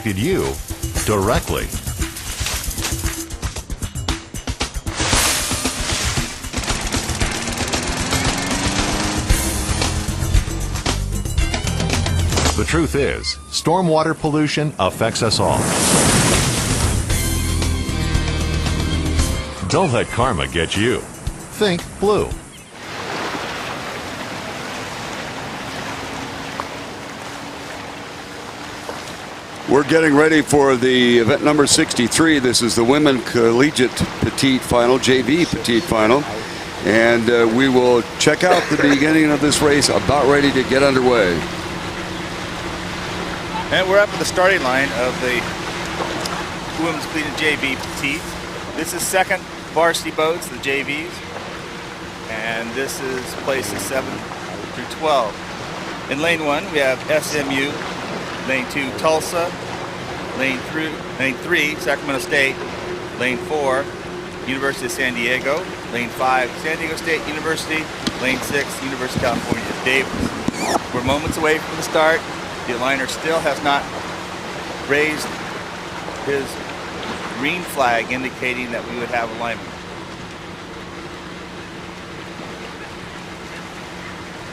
affected you directly. The truth is, stormwater pollution affects us all. Don't let karma get you. Think blue. We're getting ready for the event number 63. This is the Women Collegiate Petite Final, JV Petite Final. And we will check out the beginning of this race, about ready to get underway. And we're up at the starting line of the Women's Collegiate JV Petite. This is second varsity boats, the JVs. And this is places 7 through 12. In lane 1, we have SMU. Lane 2, Tulsa. Lane 3, Sacramento State. Lane 4, University of San Diego. Lane 5, San Diego State University. Lane 6, University of California, Davis. We're moments away from the start. The aligner still has not raised his green flag, indicating that we would have alignment.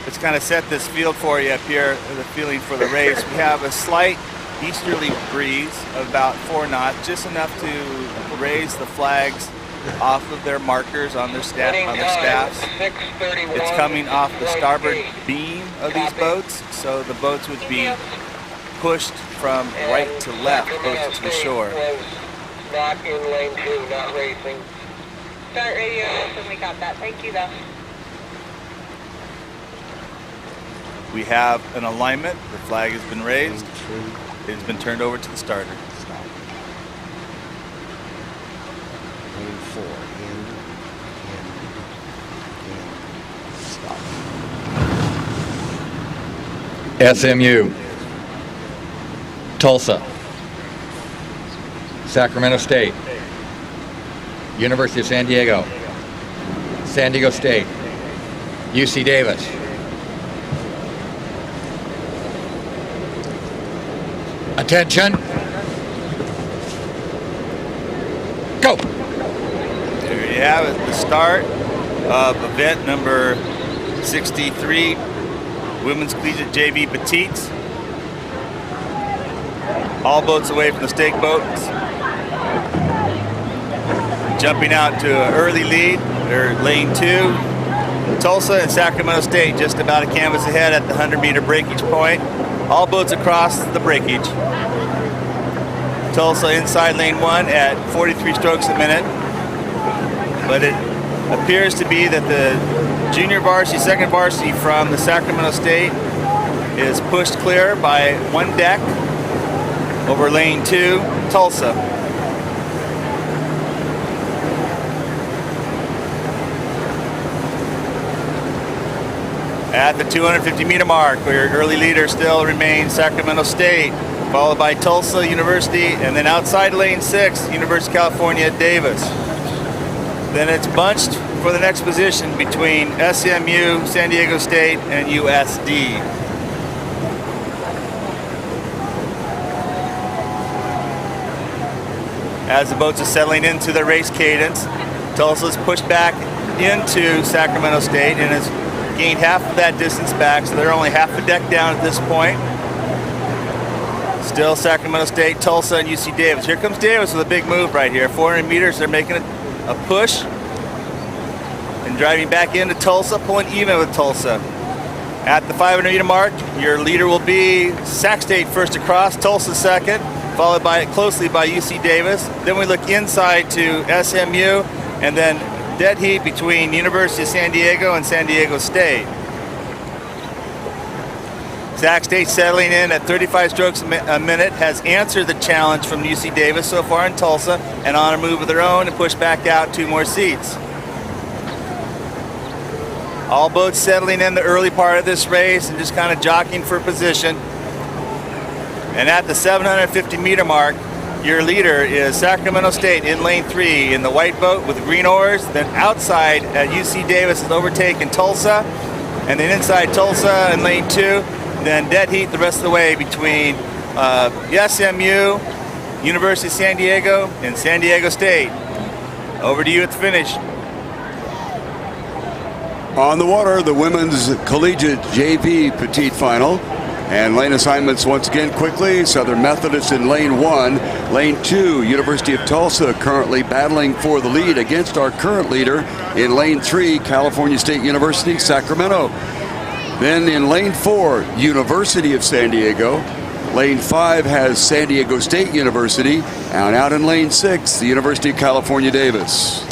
Let's kind of set this field for you up here, the feeling for the race. We have a slight easterly breeze of about 4 knots, just enough to raise the flags off of their markers on their staffs. It's coming off the starboard beam of these boats, so the boats would be pushed from right to left, closer to the shore. Not in lane 2, not racing. Start radio when we got that. Thank you, though. We have an alignment. The flag has been raised. It has been turned over to the starter. Lane 4, in, stop. SMU, Tulsa, Sacramento State, University of San Diego, San Diego State, UC Davis. Attention. Go. There you have it, the start of event number 63, Women's Collegiate JV Petites. All boats away from the stake boats. Jumping out to an early lead, they're lane 2. Tulsa and Sacramento State just about a canvas ahead at the 100-meter breakage point. All boats across the breakage. Tulsa inside lane 1 at 43 strokes a minute. But it appears to be that the junior varsity, second varsity from the Sacramento State is pushed clear by 1 deck over lane 2, Tulsa. At the 250-meter mark, where early leader still remains Sacramento State, followed by Tulsa University, and then outside lane 6, University of California, Davis. Then it's bunched for the next position between SMU, San Diego State, and USD. As the boats are settling into the race cadence, Tulsa's pushed back into Sacramento State and has gained half of that distance back, so they're only half a deck down at this point. Still Sacramento State, Tulsa, and UC Davis. Here comes Davis with a big move right here. 400 meters, they're making a push and driving back into Tulsa, pulling even with Tulsa. At the 500-meter mark, your leader will be Sac State first across, Tulsa second, followed closely by UC Davis. Then we look inside to SMU, and then dead heat between University of San Diego and San Diego State. Sac State settling in at 35 strokes a minute, has answered the challenge from UC Davis so far in Tulsa, and on a move of their own and push back out 2 more seats. All boats settling in the early part of this race and just kind of jockeying for position. And at the 750-meter mark, your leader is Sacramento State in lane 3 in the white boat with green oars. Then outside at UC Davis is overtaken Tulsa. And then inside Tulsa in lane 2. Then dead heat the rest of the way between the SMU, University of San Diego, and San Diego State. Over to you at the finish. On the water, the women's collegiate JV Petite final. And lane assignments once again quickly. Southern Methodist in lane 1. Lane 2, University of Tulsa currently battling for the lead against our current leader. In lane 3, California State University, Sacramento. Then in lane 4, University of San Diego. Lane 5 has San Diego State University. And out in lane 6, the University of California, Davis.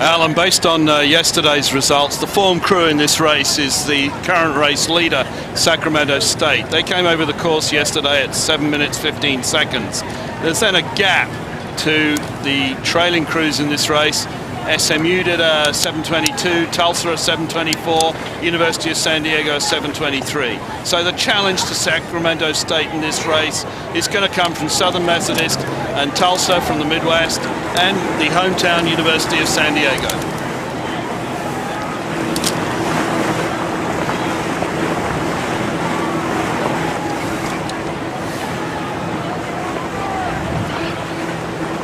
Alan, based on yesterday's results, the form crew in this race is the current race leader, Sacramento State. They came over the course yesterday at 7 minutes 15 seconds. There's then a gap to the trailing crews in this race. SMU did a 7:22, Tulsa a 7:24, University of San Diego a 7:23. So the challenge to Sacramento State in this race is going to come from Southern Methodist and Tulsa from the Midwest and the hometown University of San Diego.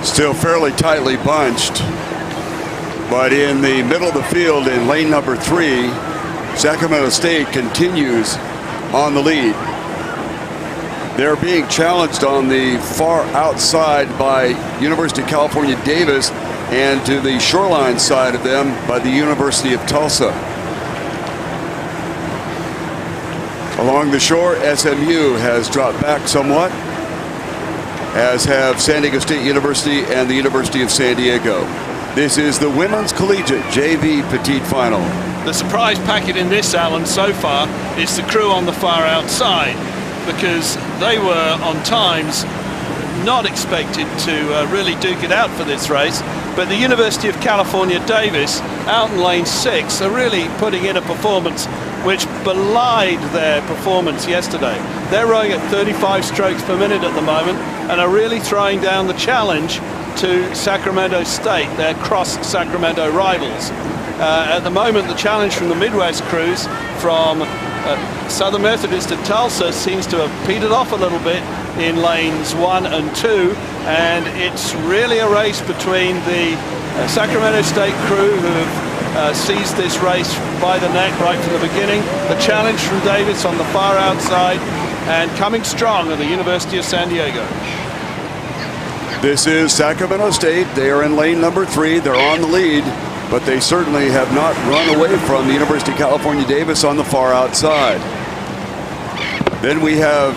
Still fairly tightly bunched. But in the middle of the field in lane number 3, Sacramento State continues on the lead. They're being challenged on the far outside by University of California, Davis, and to the shoreline side of them by the University of Tulsa. Along the shore, SMU has dropped back somewhat, as have San Diego State University and the University of San Diego. This is the women's collegiate JV Petite final. The surprise packet in this, Alan, so far is the crew on the far outside, because they were on times not expected to really duke it out for this race. But the University of California, Davis, out in lane 6, are really putting in a performance which belied their performance yesterday. They're rowing at 35 strokes per minute at the moment and are really throwing down the challenge to Sacramento State, their cross-Sacramento rivals. At the moment, the challenge from the Midwest crews from Southern Methodist and Tulsa seems to have petered off a little bit in lanes 1 and 2, and it's really a race between the Sacramento State crew who have seized this race by the neck right from the beginning, the challenge from Davis on the far outside, and coming strong at the University of San Diego. This is Sacramento State. They are in lane number 3. They're on the lead, but they certainly have not run away from the University of California, Davis on the far outside. Then we have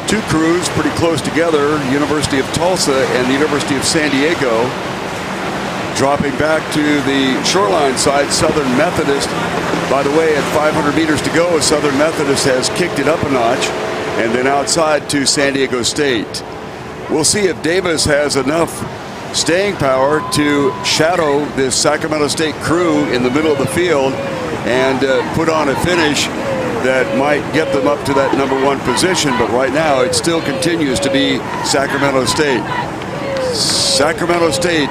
two crews pretty close together, University of Tulsa and the University of San Diego. Dropping back to the shoreline side, Southern Methodist. By the way, at 500 meters to go, Southern Methodist has kicked it up a notch. And then outside to San Diego State. We'll see if Davis has enough staying power to shadow this Sacramento State crew in the middle of the field and put on a finish that might get them up to that number 1 position. But right now, it still continues to be Sacramento State. Sacramento State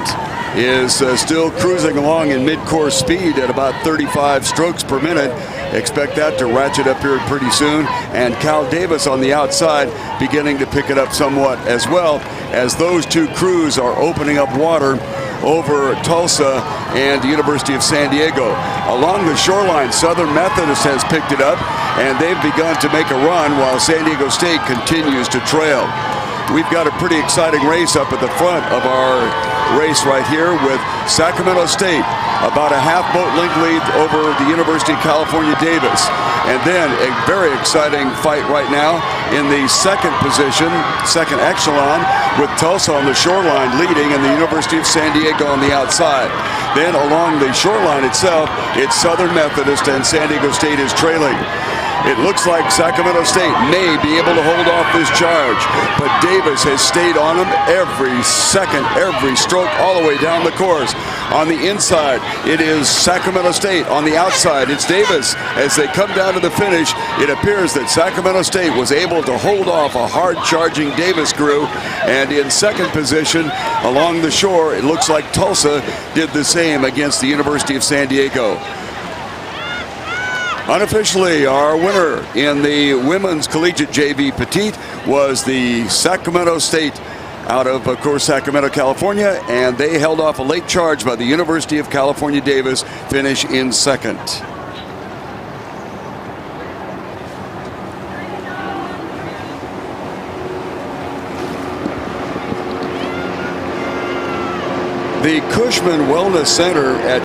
is still cruising along in mid-course speed at about 35 strokes per minute. Expect that to ratchet up here pretty soon. And Cal Davis on the outside beginning to pick it up somewhat as well, as those two crews are opening up water over Tulsa and the University of San Diego. Along the shoreline, Southern Methodist has picked it up, and they've begun to make a run while San Diego State continues to trail. We've got a pretty exciting race up at the front of our race right here with Sacramento State about a half boat length lead over the University of California, Davis. And then a very exciting fight right now in the second position, second echelon, with Tulsa on the shoreline leading and the University of San Diego on the outside. Then along the shoreline itself, it's Southern Methodist and San Diego State is trailing. It looks like Sacramento State may be able to hold off this charge, but Davis has stayed on them every second, every stroke, all the way down the course. On the inside, it is Sacramento State. On the outside, it's Davis. As they come down to the finish, it appears that Sacramento State was able to hold off a hard-charging Davis crew, and in second position along the shore, it looks like Tulsa did the same against the University of San Diego. Unofficially, our winner in the women's collegiate JV Petite was the Sacramento State out of course, Sacramento, California, and they held off a late charge by the University of California, Davis, finish in second. The Cushman Wellness Center at